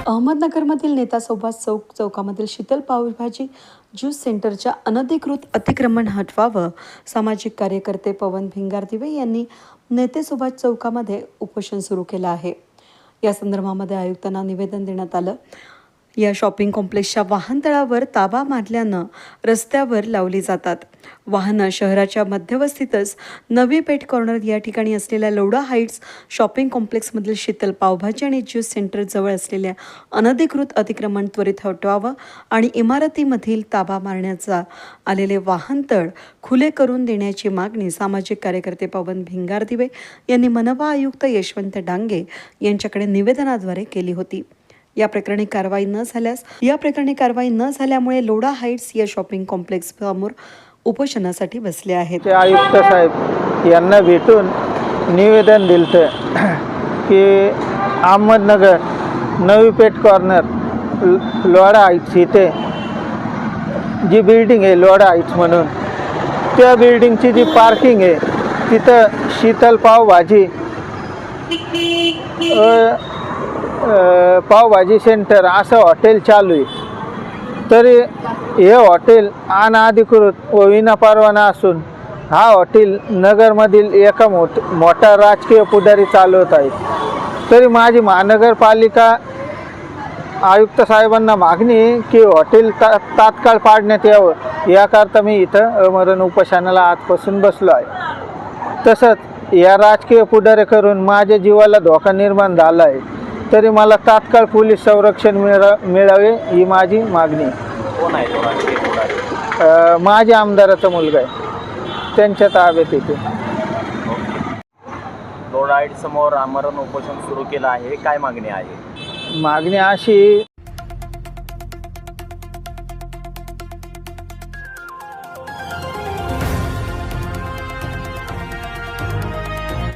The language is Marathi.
अहमदनगरमधील नेता सुभाष चौकामधील शीतल पावभाजी ज्यूस सेंटरच्या अनधिकृत अतिक्रमण हटवावं, सामाजिक कार्यकर्ते पवन भिंगारदिवे यांनी नेते सुभाष चौकामध्ये उपोषण सुरू केलं आहे. या संदर्भामध्ये आयुक्तांना निवेदन देण्यात आलं. या शॉपिंग कॉम्प्लेक्सच्या वाहनतळावर ताबा मारल्यानं रस्त्यावर लावली जातात. वाहनं शहराच्या मध्यवस्तीतच नवी पेठ कॉर्नर या ठिकाणी असलेल्या लोढा हाईट्स शॉपिंग कॉम्प्लेक्समधील शीतल पावभाजी आणि ज्यूस सेंटर जवळ असलेल्या अनधिकृत अतिक्रमण त्वरित हटवावं आणि इमारतीमधील ताबा मारण्याचा आलेले वाहनतळ खुले करून देण्याची मागणी सामाजिक कार्यकर्ते पवन भिंगारदिवे यांनी मनपा आयुक्त यशवंत डांगे यांच्याकडे निवेदनाद्वारे केली होती. या प्रकरणी कारवाई न झाल्यामुळे लोढा हाईट्स या शॉपिंग कॉम्प्लेक्स समोर उपोषणासाठी बसले आहेत. आयुक्त साहेब यांना भेटून निवेदन दिलं की अहमदनगर नवी पेठ कॉर्नर लोढा हाईट्स इथे जी बिल्डिंग आहे लोढा हाईट्स म्हणून, त्या बिल्डिंगची जी पार्किंग आहे तिथं शीतल पावभाजी सेंटर असं हॉटेल चालू आहे. तरी हे हॉटेल अनधिकृत व विनापरवाना असून हा हॉटेल नगरमधील एका मोठा राजकीय पुढारी चालवत आहे. तरी माझी महानगरपालिका आयुक्त साहेबांना मागणी आहे की हॉटेल तात्काळ पाडण्यात यावं. याकरता मी इथं आमरण उपोषणाला आजपासून बसलो आहे. तसंच या राजकीय पुढारी करून माझ्या जीवाला धोका निर्माण झाला आहे. तरी मला तात्काळ पोलीस संरक्षण मिळावे ही माझी मागणी. कोण आहे तो राजकीय पुढारी? माझ्या आमदाराचा मुलगा आहे, त्यांच्या ताब्यात येते. लोढा हाईट्स समोर आमरण उपोषण सुरू केलं आहे, काय मागणी आहे? मागणी अशी